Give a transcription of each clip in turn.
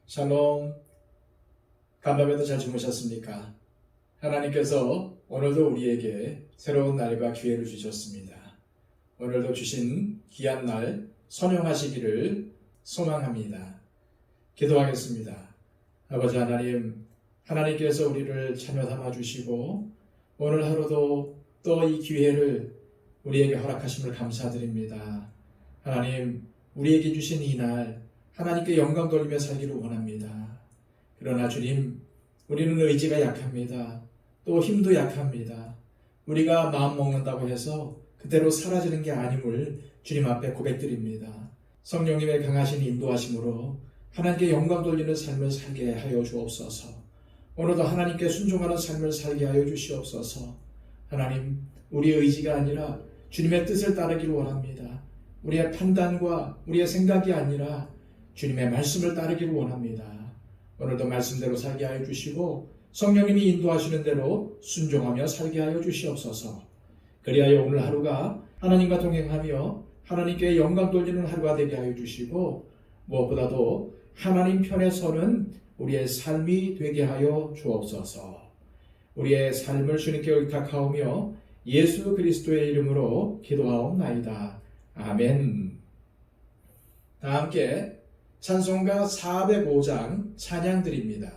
샬롬. 간밤에도 잘 주무셨습니까? 하나님께서 오늘도 우리에게 새로운 날과 기회를 주셨습니다. 오늘도 주신 귀한 날 선용하시기를 소망합니다. 기도하겠습니다. 아버지 하나님, 하나님께서 우리를 자녀 삼아 주시고 오늘 하루도 또 이 기회를 우리에게 허락하심을 감사드립니다. 하나님, 우리에게 주신 이 날 하나님께 영광 돌리며 살기를 원합니다. 그러나 주님, 우리는 의지가 약합니다. 또 힘도 약합니다. 우리가 마음 먹는다고 해서 그대로 사라지는 게 아님을 주님 앞에 고백드립니다. 성령님의 강하신 인도하심으로 하나님께 영광 돌리는 삶을 살게 하여 주옵소서. 오늘도 하나님께 순종하는 삶을 살게 하여 주시옵소서. 하나님, 우리의 의지가 아니라 주님의 뜻을 따르기를 원합니다. 우리의 판단과 우리의 생각이 아니라 주님의 말씀을 따르기를 원합니다. 오늘도 말씀대로 살게 하여 주시고 성령님이 인도하시는 대로 순종하며 살게 하여 주시옵소서. 그리하여 오늘 하루가 하나님과 동행하며 하나님께 영광 돌리는 하루가 되게 하여 주시고 무엇보다도 하나님 편에 서는 우리의 삶이 되게 하여 주옵소서. 우리의 삶을 주님께 의탁하오며 예수 그리스도의 이름으로 기도하옵나이다. 아멘. 다 함께 찬송가 405장 찬양 드립니다.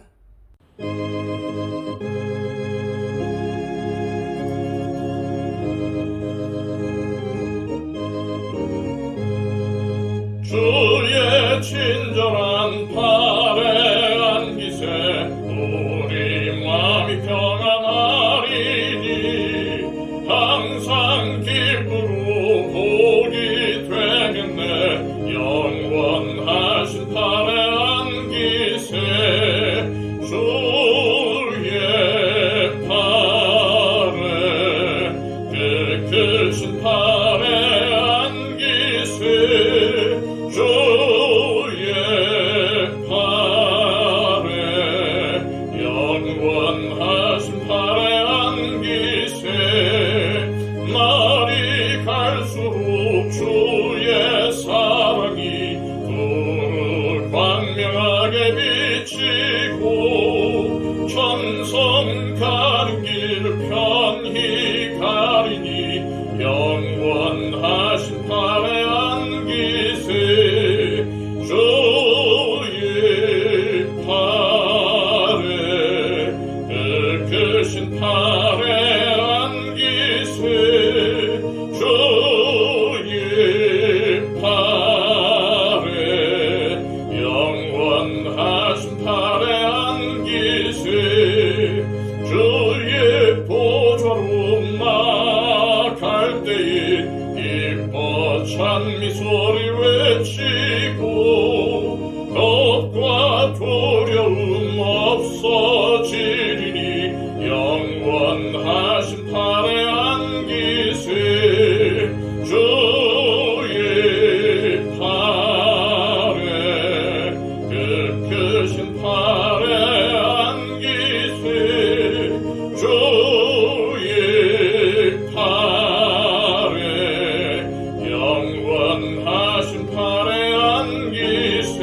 주의 친절한 팔에 안기세 우리 마음이 평안하리니 항상 기쁘로 복이 되겠네. 영원하신 팔에 안기세 주의 팔에 그 크신 팔에 안기세 주의 팔에 영원하신 팔에 안기세 날이 갈수록 주의 사랑이 두루 광명하게 비치고 천성 가는 길 편히 가리니 영원하신 팔에 안기세 주의 팔에 그 크신 팔에 안기세 주의 팔에 영원하신 팔에 안기세 주의 보좌로 나갈 때에 기뻐 찬미 소리 외치고 겁과 두려움 없어지리니 영원하신 팔에 안기세 주의 팔에 그 크신 팔에 안기세 주의 팔에 영원하신 팔에 안기세.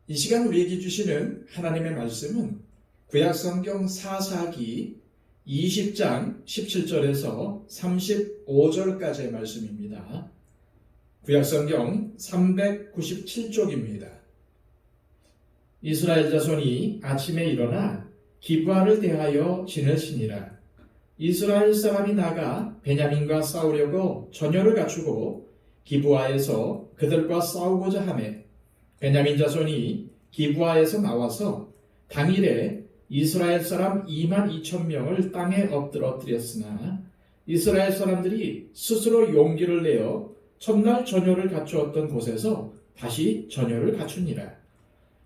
이 시간 우리에게 주시는 하나님의 말씀은 구약성경 사사기 20장 17절에서 35절까지의 말씀입니다. 구약성경 397쪽입니다. 이스라엘 자손이 아침에 일어나 기브아를 대하여 지내시니라. 이스라엘 사람이 나가 베냐민과 싸우려고 전열을 갖추고 기브아에서 그들과 싸우고자 하매 베냐민 자손이 기브아에서 나와서 당일에 이스라엘 사람 22,000명을 땅에 엎드러뜨렸으나 이스라엘 사람들이 스스로 용기를 내어 첫날 전열을 갖추었던 곳에서 다시 전열을 갖추니라.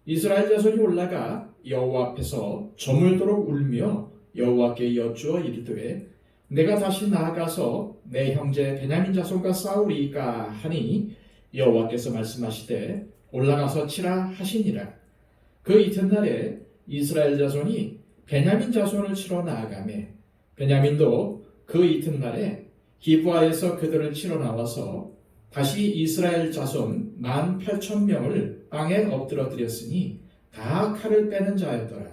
이스라엘 자손이 올라가 여호와 앞에서 저물도록 울며 여호와께 여쭈어 이르되 내가 다시 나아가서 내 형제 베냐민 자손과 싸우리이까 하니 여호와께서 말씀하시되 올라가서 치라 하시니라. 그 이튿날에 이스라엘 자손이 베냐민 자손을 치러 나아가매 베냐민도 그 이튿날에 기브아에서 그들을 치러 나와서 다시 이스라엘 자손 18,000명을 땅에 엎드러뜨렸으니 다 칼을 빼는 자였더라.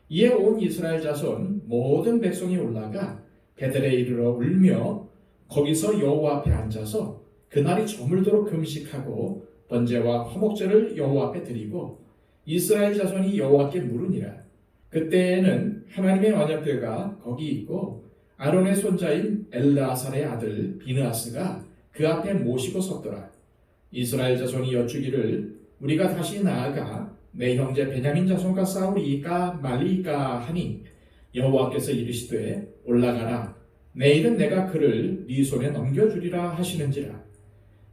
이에 온 이스라엘 자손 모든 백성이 올라가 베델에 이르러 울며 거기서 여호와 앞에 앉아서 그날이 저물도록 금식하고 번제와 화목제를 여호와 앞에 드리고 이스라엘 자손이 여호와께 물으니라. 그때에는 하나님의 언약궤가 거기 있고 아론의 손자인 엘르아살의 아들 비느하스가 그 앞에 모시고 섰더라. 이스라엘 자손이 여쭈기를 우리가 다시 나아가 내 형제 베냐민 자손과 싸우리이까 말리이까 하니 여호와께서 이르시되 올라가라. 내일은 내가 그를 네 손에 넘겨주리라 하시는지라.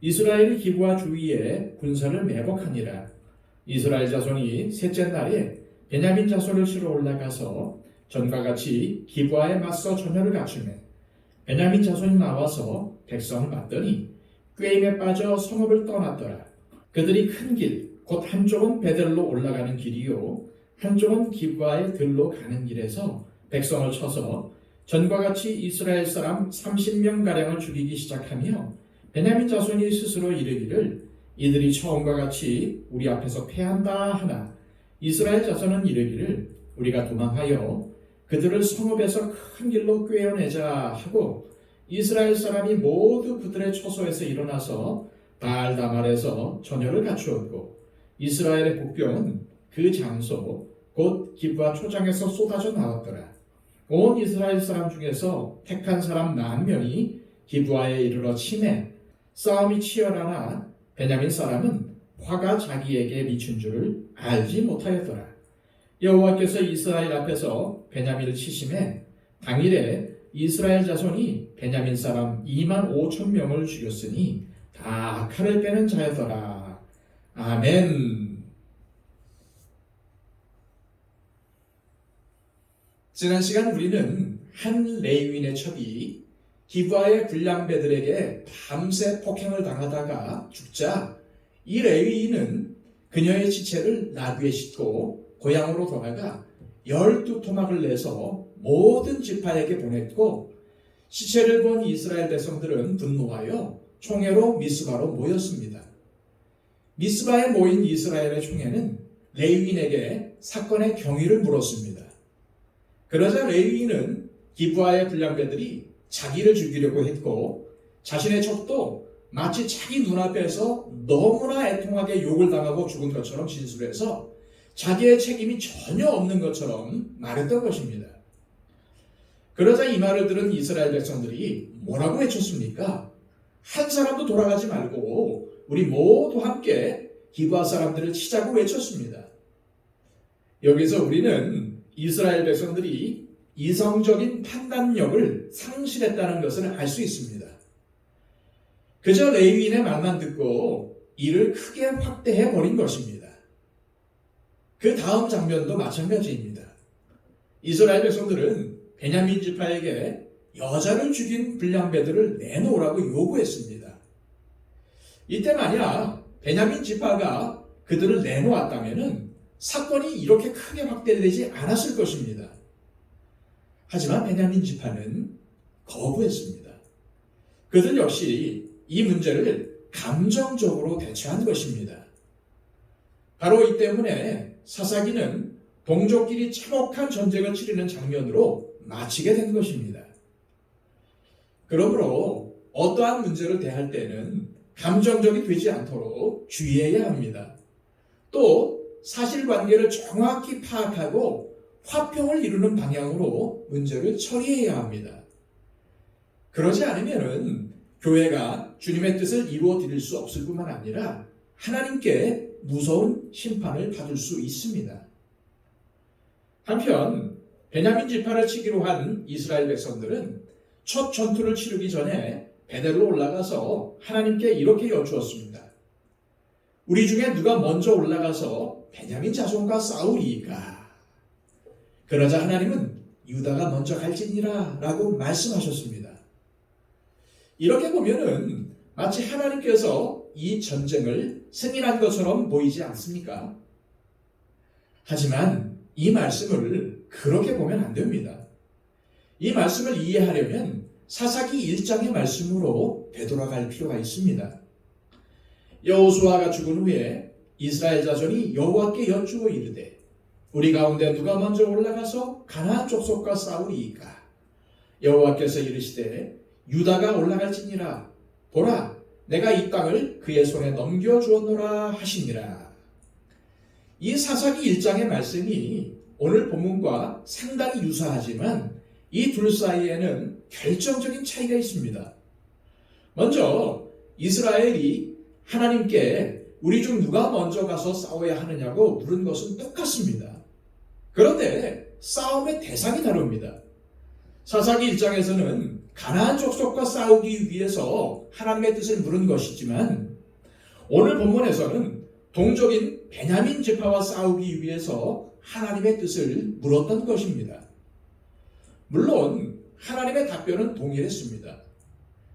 이스라엘이 기브아 주위에 군사를 매복하니라. 이스라엘 자손이 셋째 날에 베냐민 자손을 치러 올라가서 전과 같이 기브아에 맞서 전열을 갖추매 베냐민 자손이 나와서 백성을 맞더니 꾀임에 빠져 성읍을 떠났더라. 그들이 큰 길, 곧 한쪽은 베델로 올라가는 길이요 한쪽은 기브아의 들로 가는 길에서 백성을 쳐서 전과 같이 이스라엘 사람 30명가량을 죽이기 시작하며 베냐민 자손이 스스로 이르기를 이들이 처음과 같이 우리 앞에서 패한다 하나 이스라엘 자손은 이르기를 우리가 도망하여 그들을 성읍에서 큰 길로 꿰어내자 하고 이스라엘 사람이 모두 그들의 처소에서 일어나서 바알다말에서 전열을 갖추었고 이스라엘의 복병은 그 장소 곧 기브아 초장에서 쏟아져 나왔더라. 온 이스라엘 사람 중에서 택한 사람 10,000명이 기브아에 이르러 치매 싸움이 치열하나 베냐민 사람은 화가 자기에게 미친 줄을 알지 못하였더라. 여호와께서 이스라엘 앞에서 베냐민을 치심에 당일에 이스라엘 자손이 베냐민 사람 25,000명을 죽였으니 다 칼을 빼는 자였더라. 아멘. 지난 시간 우리는 한 레위인의 첩이 기브아의 불량배들에게 밤새 폭행을 당하다가 죽자 이 레위인은 그녀의 지체를 나귀에 싣고 고향으로 돌아가 12토막을 내서 모든 지파에게 보냈고 시체를 본 이스라엘 백성들은 분노하여 총회로 미스바로 모였습니다. 미스바에 모인 이스라엘의 총회는 레위인에게 사건의 경위를 물었습니다. 그러자 레위인은 기브아의 불량배들이 자기를 죽이려고 했고 자신의 첩도 마치 자기 눈앞에서 너무나 애통하게 욕을 당하고 죽은 것처럼 진술해서 자기의 책임이 전혀 없는 것처럼 말했던 것입니다. 그러자 이 말을 들은 이스라엘 백성들이 뭐라고 외쳤습니까? 한 사람도 돌아가지 말고 우리 모두 함께 기브아 사람들을 치자고 외쳤습니다. 여기서 우리는 이스라엘 백성들이 이성적인 판단력을 상실했다는 것을 알 수 있습니다. 그저 레위인의 말만 듣고 이를 크게 확대해 버린 것입니다. 그 다음 장면도 마찬가지입니다. 이스라엘 백성들은 베냐민 지파에게 여자를 죽인 불량배들을 내놓으라고 요구했습니다. 이때 만약 베냐민 지파가 그들을 내놓았다면 사건이 이렇게 크게 확대되지 않았을 것입니다. 하지만 베냐민 지파는 거부했습니다. 그들 역시 이 문제를 감정적으로 대처한 것입니다. 바로 이 때문에 사사기는 동족끼리 참혹한 전쟁을 치르는 장면으로 마치게 된 것입니다. 그러므로 어떠한 문제를 대할 때는 감정적이 되지 않도록 주의해야 합니다. 또 사실관계를 정확히 파악하고 화평을 이루는 방향으로 문제를 처리해야 합니다. 그러지 않으면 교회가 주님의 뜻을 이루어 드릴 수 없을 뿐만 아니라 하나님께 무서운 심판을 받을 수 있습니다. 한편 베냐민 지파를 치기로 한 이스라엘 백성들은 첫 전투를 치르기 전에 베델로 올라가서 하나님께 이렇게 여쭈었습니다. 우리 중에 누가 먼저 올라가서 베냐민 자손과 싸우리이까? 그러자 하나님은 유다가 먼저 갈지니라 라고 말씀하셨습니다. 이렇게 보면은 마치 하나님께서 이 전쟁을 승인한 것처럼 보이지 않습니까? 하지만 이 말씀을 그렇게 보면 안 됩니다. 이 말씀을 이해하려면 사사기 1장의 말씀으로 되돌아갈 필요가 있습니다. 여호수아가 죽은 후에 이스라엘 자손이 여호와께 여쭈어 이르되 우리 가운데 누가 먼저 올라가서 가나안 족속과 싸우리이까? 여호와께서 이르시되 유다가 올라갈지니라. 보라, 내가 이 땅을 그의 손에 넘겨주었노라 하시니라. 이 사사기 1장의 말씀이 오늘 본문과 상당히 유사하지만 이 둘 사이에는 결정적인 차이가 있습니다. 먼저 이스라엘이 하나님께 우리 중 누가 먼저 가서 싸워야 하느냐고 물은 것은 똑같습니다. 그런데 싸움의 대상이 다릅니다. 사사기 1장에서는 가나안 족속과 싸우기 위해서 하나님의 뜻을 물은 것이지만 오늘 본문에서는 동족인 베냐민 지파와 싸우기 위해서 하나님의 뜻을 물었던 것입니다. 물론 하나님의 답변은 동일했습니다.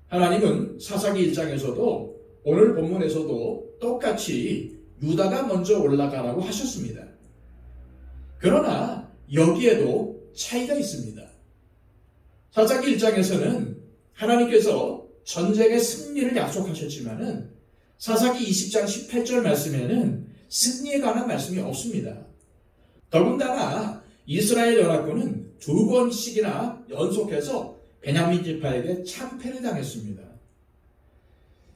하나님은 사사기 1장에서도 오늘 본문에서도 똑같이 유다가 먼저 올라가라고 하셨습니다. 그러나 여기에도 차이가 있습니다. 사사기 1장에서는 하나님께서 전쟁의 승리를 약속하셨지만은 사사기 20장 18절 말씀에는 승리에 관한 말씀이 없습니다. 더군다나 이스라엘 연합군은 2번씩이나 연속해서 베냐민 지파에게 참패를 당했습니다.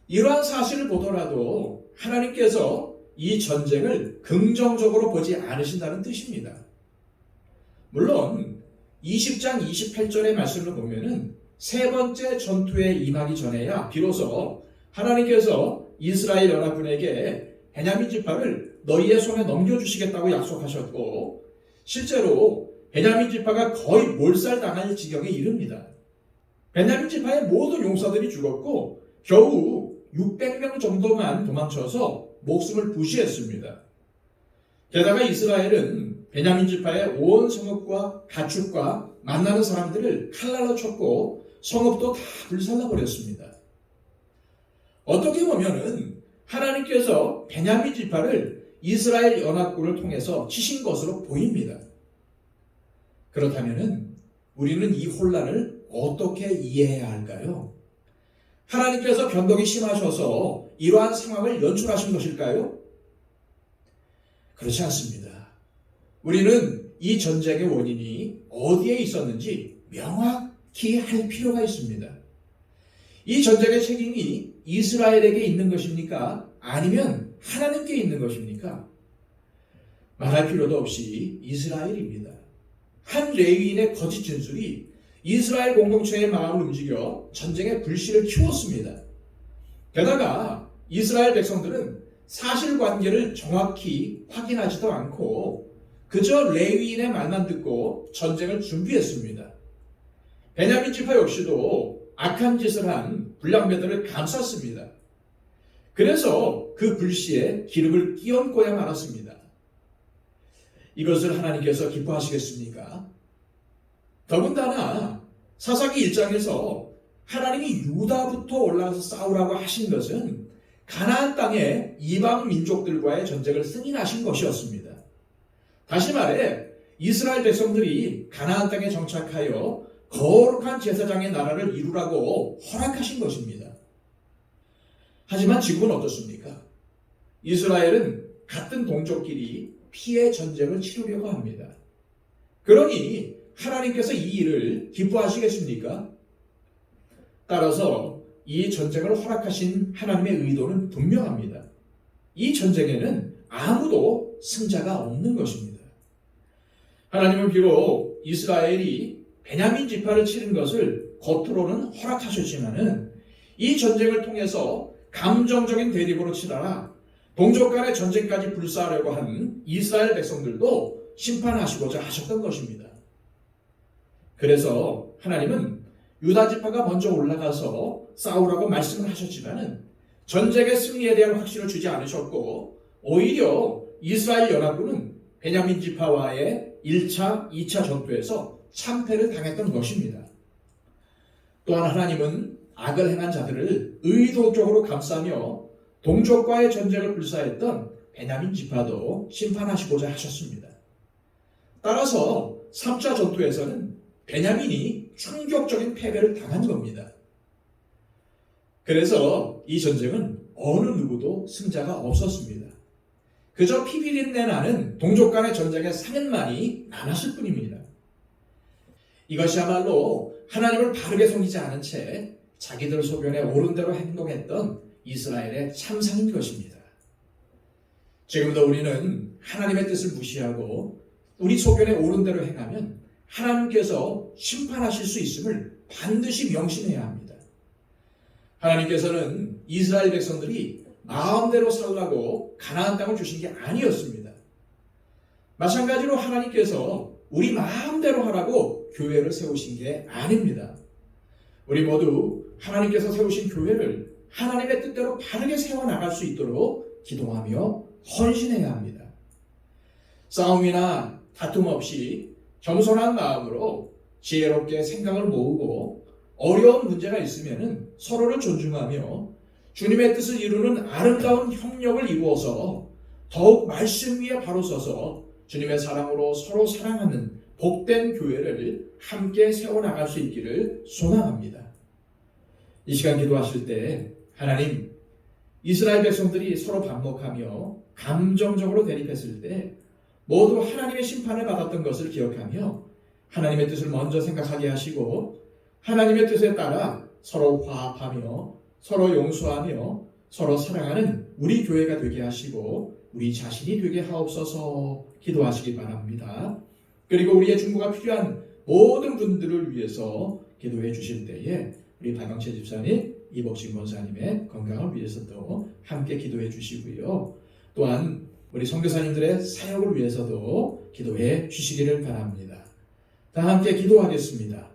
이러한 사실을 보더라도 하나님께서 이 전쟁을 긍정적으로 보지 않으신다는 뜻입니다. 물론 20장 28절의 말씀을 보면은 세 번째 전투에 임하기 전에야 비로소 하나님께서 이스라엘 연합군에게 베냐민 지파를 너희의 손에 넘겨주시겠다고 약속하셨고 실제로 베냐민 지파가 거의 몰살당할 지경에 이릅니다. 베냐민 지파의 모든 용사들이 죽었고 겨우 600명 정도만 도망쳐서 목숨을 부지했습니다. 게다가 이스라엘은 베냐민 지파의 온 성읍과 가축과 만나는 사람들을 칼날로 쳤고 성읍도 다 불살라버렸습니다. 어떻게 보면은 하나님께서 베냐민 지파를 이스라엘 연합군을 통해서 치신 것으로 보입니다. 그렇다면은 우리는 이 혼란을 어떻게 이해해야 할까요? 하나님께서 변덕이 심하셔서 이러한 상황을 연출하신 것일까요? 그렇지 않습니다. 우리는 이 전쟁의 원인이 어디에 있었는지 명확히 할 필요가 있습니다. 이 전쟁의 책임이 이스라엘에게 있는 것입니까? 아니면 하나님께 있는 것입니까? 말할 필요도 없이 이스라엘입니다. 한 레위인의 거짓 진술이 이스라엘 공동체의 마음을 움직여 전쟁의 불씨를 키웠습니다. 게다가 이스라엘 백성들은 사실관계를 정확히 확인하지도 않고 그저 레위인의 말만 듣고 전쟁을 준비했습니다. 베냐민 지파 역시도 악한 짓을 한 불량배들을 감쌌습니다. 그래서 그 불씨에 기름을 끼얹고야 말았습니다. 이것을 하나님께서 기뻐하시겠습니까? 더군다나 사사기 1장에서 하나님이 유다부터 올라가서 싸우라고 하신 것은 가나안 땅의 이방 민족들과의 전쟁을 승인하신 것이었습니다. 다시 말해 이스라엘 백성들이 가나안 땅에 정착하여 거룩한 제사장의 나라를 이루라고 허락하신 것입니다. 하지만 지금은 어떻습니까? 이스라엘은 같은 동족끼리 피해 전쟁을 치르려고 합니다. 그러니 하나님께서 이 일을 기뻐하시겠습니까? 따라서 이 전쟁을 허락하신 하나님의 의도는 분명합니다. 이 전쟁에는 아무도 승자가 없는 것입니다. 하나님은 비록 이스라엘이 베냐민 지파를 치른 것을 겉으로는 허락하셨지만은 이 전쟁을 통해서 감정적인 대립으로 치달아 동족 간의 전쟁까지 불사하려고 한 이스라엘 백성들도 심판하시고자 하셨던 것입니다. 그래서 하나님은 유다 지파가 먼저 올라가서 싸우라고 말씀을 하셨지만은 전쟁의 승리에 대한 확신을 주지 않으셨고 오히려 이스라엘 연합군은 베냐민 지파와의 1차, 2차 전투에서 참패를 당했던 것입니다. 또한 하나님은 악을 행한 자들을 의도적으로 감싸며 동족과의 전쟁을 불사했던 베냐민 지파도 심판하시고자 하셨습니다. 따라서 3차 전투에서는 베냐민이 충격적인 패배를 당한 겁니다. 그래서 이 전쟁은 어느 누구도 승자가 없었습니다. 그저 피비린내 나는 동족 간의 전쟁의 상흔만이 남았을 뿐입니다. 이것이야말로 하나님을 바르게 섬기지 않은 채 자기들 소견에 옳은 대로 행동했던 이스라엘의 참상인 것입니다. 지금도 우리는 하나님의 뜻을 무시하고 우리 소견에 옳은 대로 행하면 하나님께서 심판하실 수 있음을 반드시 명심해야 합니다. 하나님께서는 이스라엘 백성들이 마음대로 살라고 가나안 땅을 주신 게 아니었습니다. 마찬가지로 하나님께서 우리 마음대로 하라고 교회를 세우신 게 아닙니다. 우리 모두 하나님께서 세우신 교회를 하나님의 뜻대로 바르게 세워나갈 수 있도록 기도하며 헌신해야 합니다. 싸움이나 다툼 없이 겸손한 마음으로 지혜롭게 생각을 모으고 어려운 문제가 있으면 서로를 존중하며 주님의 뜻을 이루는 아름다운 협력을 이루어서 더욱 말씀 위에 바로 서서 주님의 사랑으로 서로 사랑하는 복된 교회를 함께 세워나갈 수 있기를 소망합니다. 이 시간 기도하실 때 하나님, 이스라엘 백성들이 서로 반목하며 감정적으로 대립했을 때 모두 하나님의 심판을 받았던 것을 기억하며 하나님의 뜻을 먼저 생각하게 하시고 하나님의 뜻에 따라 서로 화합하며 서로 용서하며 서로 사랑하는 우리 교회가 되게 하시고 우리 자신이 되게 하옵소서 기도하시기 바랍니다. 그리고 우리의 중보가 필요한 모든 분들을 위해서 기도해 주실 때에 우리 박영채 집사님, 이복식 권사님의 건강을 위해서도 함께 기도해 주시고요. 또한 우리 선교사님들의 사역을 위해서도 기도해 주시기를 바랍니다. 다 함께 기도하겠습니다.